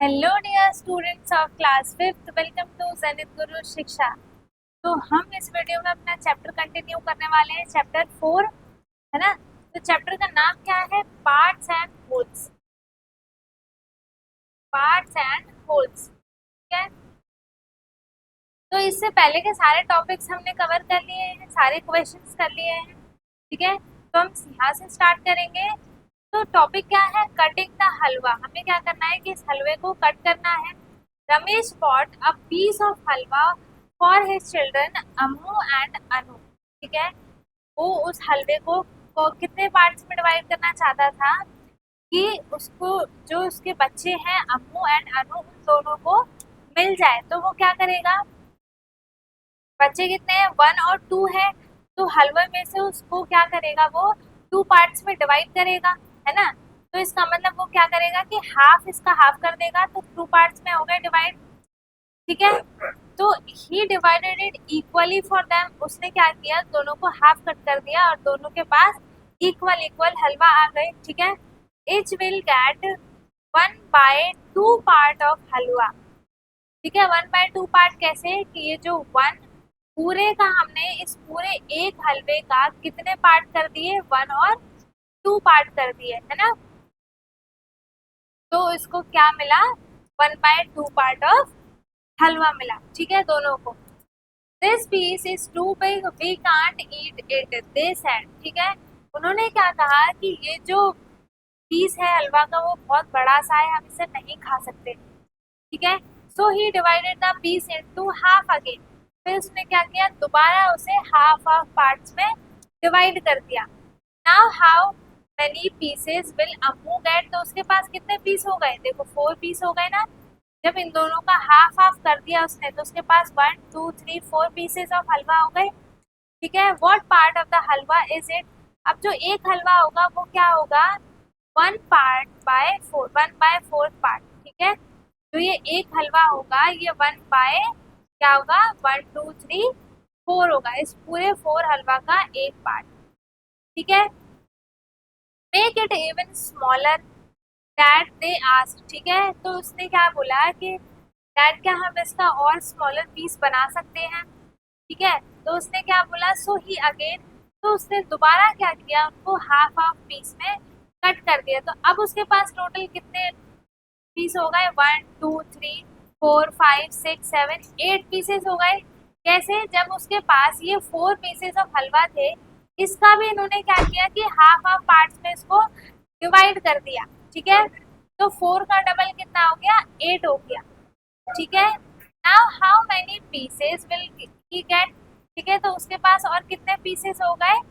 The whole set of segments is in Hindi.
Hello dear students of class fifth, welcome to Zenith Guru Shiksha. तो हम इस वीडियो में अपना चैप्टर कंटिन्यू करने वाले हैं, चैप्टर 4 है ना। तो चैप्टर का नाम क्या है? Parts and holes. Parts and holes, ठीक है। तो इससे पहले के सारे टॉपिक्स हमने कवर कर लिए हैं, सारे क्वेश्चंस कर लिए हैं, ठीक है। तो हम यहाँ से स्टार्ट करेंगे। तो टॉपिक क्या है? कटिंग द हलवा। हमें क्या करना है कि इस हलवे को कट करना है। Ramesh bought a piece of halwa for his children Ammu and Anu, ठीक है। वो उस हलवे को कितने पार्ट्स में डिवाइड करना चाहता था कि उसको जो उसके बच्चे हैं अम्मू एंड अनु उन दोनों को मिल जाए। तो वो क्या करेगा? बच्चे कितने हैं? 1 और 2 है। तो हलवे में से उसको क्या करेगा? वो 2 पार्ट्स में डिवाइड करेगा, है ना। तो इसका मतलब वो क्या करेगा कि हाफ इसका हाफ कर देगा, तो 2 पार्ट्स में हो गए डिवाइड, ठीक है। तो he divided it equally for them. उसने क्या किया? दोनों को हाफ कट कर दिया और दोनों के पास इक्वल इक्वल हलवा आ गए, ठीक है। Each will get 1/2 part of halwa, ठीक है। 1/2 पार्ट कैसे? कि ये जो 1 पूरे का हमने इस पूरे एक हलवे का कितने पार्ट कर दिए? 1 और 2 पार्ट कर दिए, है ना। तो इसको क्या मिला? 1/2 पार्ट ऑफ हलवा मिला, ठीक है, दोनों को। This piece is too big, we can't eat it, they said, ठीक है। उन्होंने क्या कहा कि ये जो पीस है हलवा का वो बहुत बड़ा सा है, हम इसे नहीं खा सकते, ठीक है। So he divided the piece into half again. फिर उसने क्या किया? दोबारा उसे हाफ हाफ पार्ट्स में डिवाइड कर दिया। Now how many pieces will Ammu get? तो उसके पास कितने पीस हो गए? देखो 4 पीस हो गए ना। जब इन दोनों का हाफ हाफ कर दिया उसने तो उसके पास 1 2 3 4 पीसेस ऑफ हलवा हो गए, ठीक है। What part of the halwa is it? अब जो एक हलवा होगा वो क्या होगा? 1/4 पार्ट, ठीक है। तो ये एक हलवा होगा, ये 1 बाय क्या होगा? 1 2 3 4 होगा। इस पूरे 4 हलवा का एक पार्ट, ठीक है। Make it even smaller that they asked, ठीक है। तो उसने क्या बोला कि दैट क्या हम इसका और स्मॉलर पीस बना सकते हैं, ठीक है। तो उसने क्या बोला? सो ही अगेन, तो उसने दोबारा क्या किया? उनको हाफ हाफ पीस में कट कर दिया। तो अब उसके पास टोटल कितने पीस हो गए? 1 2 3 4 5 6 7 8 पीसेस हो गए। कैसे? जब उसके पास ये 4 पीसेस ऑफ हलवा थे, इसका भी इन्होंने क्या किया कि हाफ हाफ पार्ट्स में इसको डिवाइड कर दिया, ठीक है। तो 4 का डबल कितना हो गया? 8 हो गया, ठीक है। Now how many pieces will he get? ठीक है, तो उसके पास और कितने पीसेस हो गए?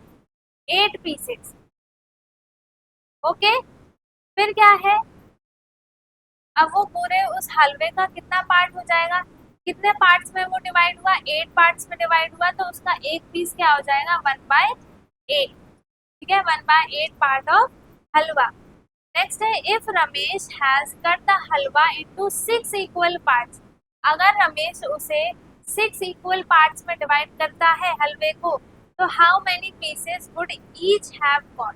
8 पीसेस, ओके। फिर क्या है? अब वो पूरे उस हलवे का कितना पार्ट हो जाएगा? कितने पार्ट्स में वो डिवाइड हुआ? 8 पार्ट्स में डिवाइड हुआ, तो उसका एक पीस क्या हो जाएगा? 1/8, ठीक है। 1/8 पार्ट ऑफ हलवा। नेक्स्ट है, if Ramesh has cut the halwa into 6 equal parts. अगर रमेश उसे 6 इक्वल पार्ट्स में डिवाइड करता है हलवे को, तो how many pieces would each have got?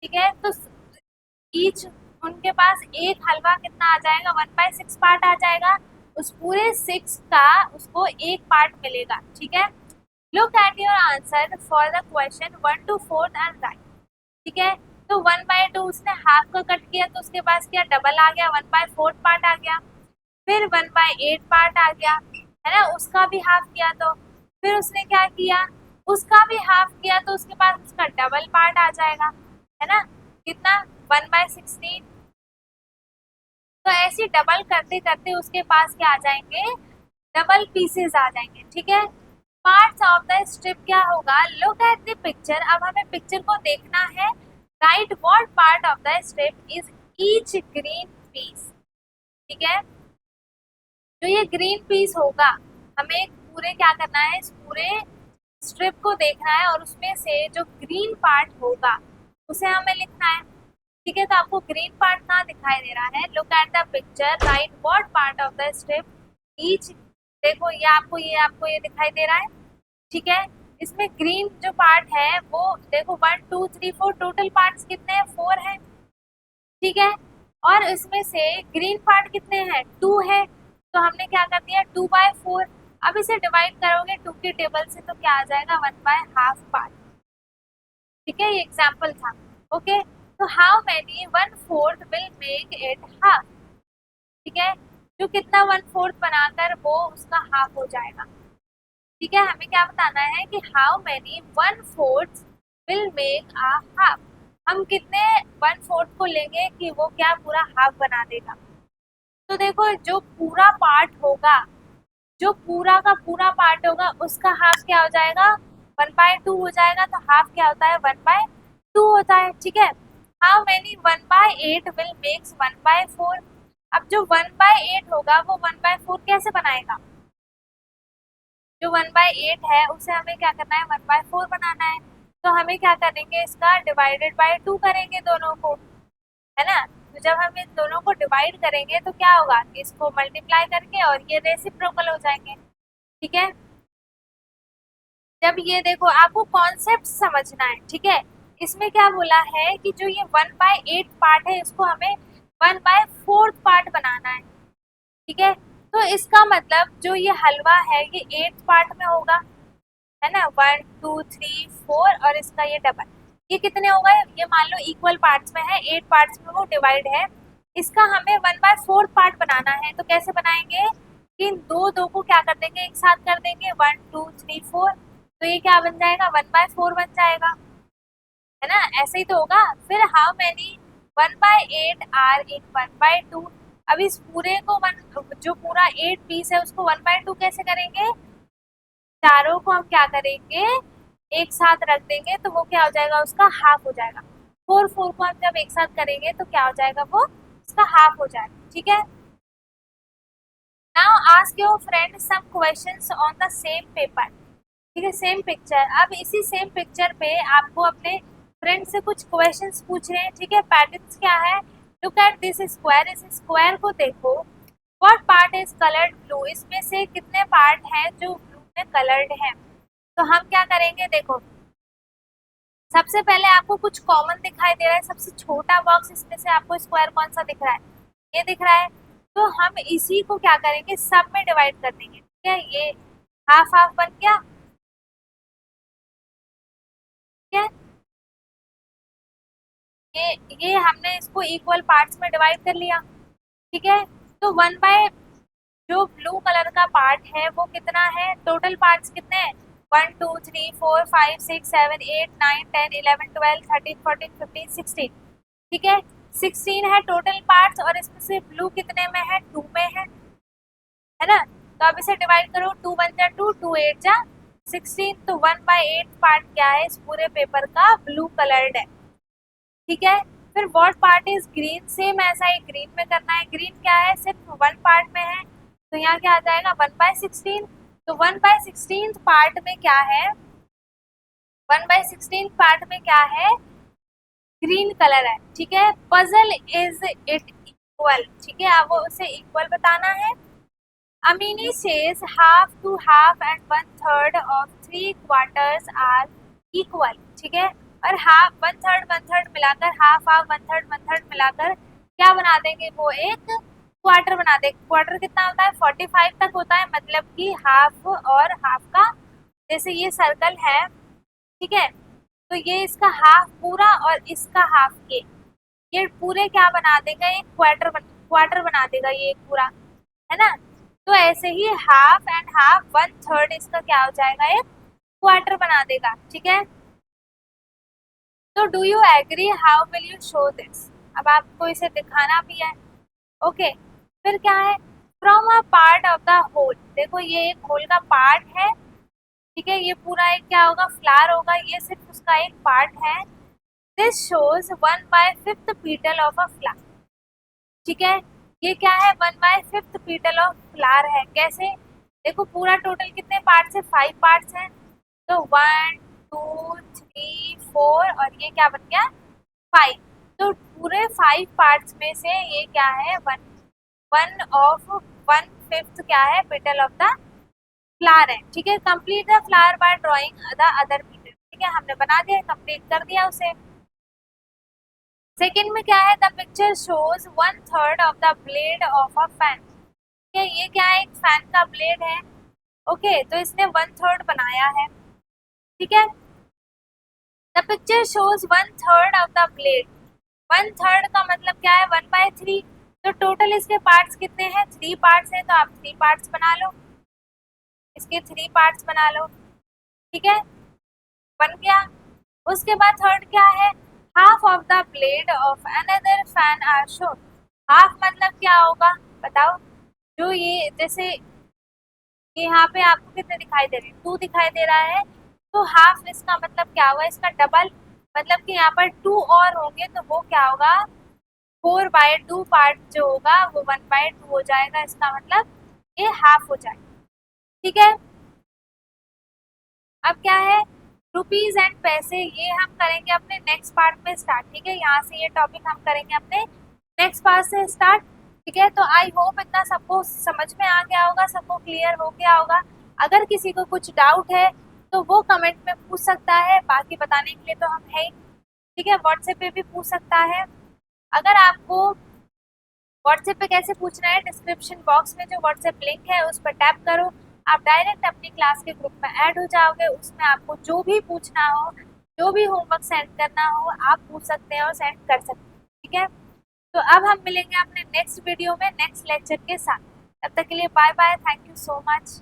ठीक है, तो ईच उनके पास एक हलवा कितना आ जाएगा? 1/6 पार्ट आ जाएगा। उस पूरे 6 का उसको एक पार्ट मिलेगा, ठीक है। Look at your answer for the question 1 to 4 and right, ठीक है। तो 1/2 उसने हाफ का कट किया, तो उसके पास क्या डबल आ गया? 1/4 पार्ट आ गया। फिर 1/8 पार्ट आ गया, है ना, उसका भी हाफ किया। तो फिर उसने क्या किया? उसका भी हाफ किया, तो उसके पास उसका डबल पार्ट आ जाएगा, है ना। कितना? 1/16। तो ऐसे डबल करते करते उसके पास क्या आ जाएंगे? डबल पीसेस आ जाएंगे, ठीक है। पार्ट्स ऑफ द स्ट्रिप क्या होगा? Look at the picture. अब हमें पिक्चर को देखना है। Right what part of the strip is each green peas, ठीक है। जो ये ग्रीन पीस होगा, हमें पूरे क्या करना है? इस पूरे स्ट्रिप को देखना है और उसमें से जो ग्रीन पार्ट होगा उसे हमें लिखना है, ठीक है। तो आपको ग्रीन पार्ट कहाँ दिखाई दे रहा है? Look at the picture, right what part of the strip each. देखो ये आपको ये दिखाई दे रहा है, ठीक है। इसमें ग्रीन जो पार्ट है वो देखो 1 2 3 4 टोटल पार्ट्स कितने हैं? 4 है, ठीक है। और इसमें से ग्रीन पार्ट कितने हैं, 2 है, तो हमने क्या कर दिया 2/4। अब इसे डिवाइड करोगे 2 के टेबल से तो क्या आ जाएगा 1/2 पार्ट। ठीक है, ये एग्जाम्पल था। ओके, तो how many 1/4 will make it half. ठीक है, जो कितना 1/4 बनाकर वो उसका हाफ हो जाएगा। ठीक है, हमें क्या बताना है कि how many 1/4 will make a half. हम कितने 1/4 को लेंगे कि वो क्या पूरा हाफ बना देगा। तो देखो जो पूरा पार्ट होगा, जो पूरा का पूरा पार्ट होगा उसका हाफ क्या हो जाएगा 1/2 हो जाएगा। तो हाफ क्या होता है 1/2 होता है। ठीक है, हाउ मेनी 1/8 विल मेक्स 1/4। अब जो 1/8 होगा वो 1/4 कैसे बनाएगा, जो 1/8 है उसे हमें क्या करना है 1/4 बनाना है। तो हमें क्या करेंगे, इसका डिवाइडेड बाय 2 करेंगे दोनों को, है ना। तो जब हम इन दोनों को डिवाइड करेंगे तो क्या होगा कि इसको मल्टीप्लाई करके और ये रेसिप्रोकल हो जाएंगे। ठीक है, जब ये देखो आपको कॉन्सेप्ट समझना है। ठीक है, इसमें क्या बोला है कि जो ये 1/8 पार्ट है इसको हमें 1/4 पार्ट बनाना है। ठीक है, तो इसका मतलब जो ये हलवा है ये 8 पार्ट में होगा, है ना, 1 2 3 4 और इसका ये डबल, ये कितने हो गए, ये मान लो इक्वल पार्ट्स में है, 8 पार्ट्स में वो डिवाइड है। इसका हमें 1/4 पार्ट बनाना है। तो कैसे बनाएंगे कि इन दो को क्या कर देंगे, एक साथ कर देंगे 1 2 3 4, तो ये क्या बन जाएगा 1/4 बन जाएगा, है ना, ऐसे ही तो होगा। फिर हाउ मैनी 1/8 आर इन 1/2। अब इस पूरे को जो पूरा 8 पीस है उसको 1/2 कैसे करेंगे, चारों को हम क्या करेंगे एक साथ रख देंगे तो वो क्या हो जाएगा उसका हाफ हो जाएगा। 4 4 को हम जब एक साथ करेंगे तो क्या हो जाएगा वो उसका हाफ हो जाएगा। ठीक है, now ask your friend some questions on the same paper. ठीक है, सेम पिक्चर। अब इसी सेम पिक्चर पे आपको अपने फ्रेंड से कुछ क्वेश्चंस पूछ रहे हैं। ठीक है, पैटर्न्स क्या है, लुक एट दिस स्क्वायर, इस स्क्वायर को देखो, what part is coloured blue, इसमें से कितने पार्ट हैं जो ब्लू में कलर्ड है। तो हम क्या करेंगे, देखो सबसे पहले आपको कुछ कॉमन दिखाई दे रहा है, सबसे छोटा बॉक्स इसमें से आपको स्क्वायर कौन सा दिख रहा है, ये दिख रहा है। तो हम इसी को क्या करेंगे सब में डिवाइड कर देंगे। ठीक है, ये हाफ हाफ बन गया। ठीक है, ये हमने इसको इक्वल पार्ट्स में डिवाइड कर लिया। ठीक है, तो 1 बाय जो ब्लू कलर का पार्ट है वो कितना है, टोटल पार्ट्स कितने हैं 1 2 3 4 5 6 7 8 9 10 11 12 13 14 15 16। ठीक है, 16 है टोटल पार्ट्स और इसमें से ब्लू कितने में है 2 में है ना। तो अब इसे डिवाइड करो, 2 1 जा 2 2 8 जा 16, तो 1/8 पार्ट क्या है इस पूरे पेपर का ब्लू कलर्ड है। ठीक है, फिर what part is green, same ऐसा ही ग्रीन में करना है। ग्रीन क्या है सिर्फ 1 पार्ट में है, तो यहाँ क्या आ जाएगा 1/16। तो 1/16 पार्ट में क्या है, 1/16 पार्ट में क्या है ग्रीन कलर है। ठीक है, पजल इज इट इक्वल, ठीक है, अब वो उसे इक्वल बताना है। Ameena says half to half and 1/3 of 3 quarters are equal. ठीक है, और हाफ 1/3 मिलाकर हाफ हाफ 1/3 मिलाकर क्या बना देंगे, वो एक क्वार्टर बना देंगे। क्वार्टर कितना होता है 45 तक होता है, मतलब कि हाफ और हाफ का, जैसे ये सर्कल है, ठीक है, तो ये इसका हाफ पूरा और इसका हाफ ये पूरे क्या बना देगा एक क्वार्टर बना देगा ये एक पूरा, है ना। तो ऐसे ही हाफ एंड हाफ 1/3 इसका क्या हो जाएगा एक क्वार्टर बना देगा। ठीक है, तो do you agree, how will you show this, अब आपको इसे दिखाना भी है। ओके, फिर क्या है, from a part of the whole, देखो ये एक होल का पार्ट है। ठीक है, ये पूरा एक क्या होगा फ्लावर होगा, ये सिर्फ उसका एक पार्ट है। This shows 1/5 petal of a flower. ठीक है, ये क्या है 1/5 petal ऑफ फ्लावर है। कैसे, देखो पूरा टोटल कितने पार्ट्स है 5 पार्ट्स हैं, तो 1 2 3 4 और ये क्या बन गया 5। तो पूरे 5 पार्ट्स में से ये क्या है 1/5 क्या है पेटल ऑफ द फ्लावर है। ठीक है, complete the flower by drawing the other petal. ठीक है, हमने बना दिया, कंप्लीट कर दिया उसे। सेकेंड में क्या है, the picture shows 1/3 of the blade of a fan. ये क्या है, एक फैन का ब्लेड है। ओके, तो इसने 1/3 बनाया है, ठीक है। The picture shows 1/3 of the blade, 1/3 का मतलब क्या है, 1/3। तो टोटल इसके पार्ट्स कितने हैं, 3 पार्ट्स हैं, तो आप 3 पार्ट्स बना लो, इसके 3 पार्ट्स बना लो, ठीक है, बन गया। उसके बाद थर्ड क्या है, half of the blade of another fan are shown. Half मतलब क्या होगा बताओ, जो ये जैसे यहाँ पे आपको कितने दिखाई दे रहे हैं, 2 दिखाई दे रहा है, तो हाफ इसका मतलब क्या होगा, इसका डबल, मतलब कि यहाँ पर 2 और होंगे तो वो क्या होगा, 4/2 पार्ट जो होगा वो 1/2 हो जाएगा, इसका मतलब ये हाफ हो जाएगा, ठीक है। अब क्या है, रुपीज एंड पैसे, ये हम करेंगे अपने नेक्स्ट पार्ट में स्टार्ट, ठीक है। यहाँ से ये टॉपिक हम करेंगे अपने नेक्स्ट पार्ट से स्टार्ट, ठीक है। तो आई होप इतना सबको समझ में आ गया होगा, सबको क्लियर हो गया होगा। अगर किसी को कुछ डाउट है तो वो कमेंट में पूछ सकता है, बाकी बताने के लिए तो हम है ही, ठीक है। व्हाट्सएप पे भी पूछ सकता है। अगर आपको व्हाट्सएप पे कैसे पूछना है, डिस्क्रिप्शन बॉक्स में जो व्हाट्सएप लिंक है उस पर टैप करो, आप डायरेक्ट अपनी क्लास के ग्रुप में ऐड हो जाओगे। उसमें आपको जो भी पूछना हो, जो भी होमवर्क सेंड करना हो, आप पूछ सकते हैं और सेंड कर सकते हैं, ठीक है। तो अब हम मिलेंगे अपने नेक्स्ट वीडियो में नेक्स्ट लेक्चर के साथ। तब तक के लिए bye bye, thank you so much.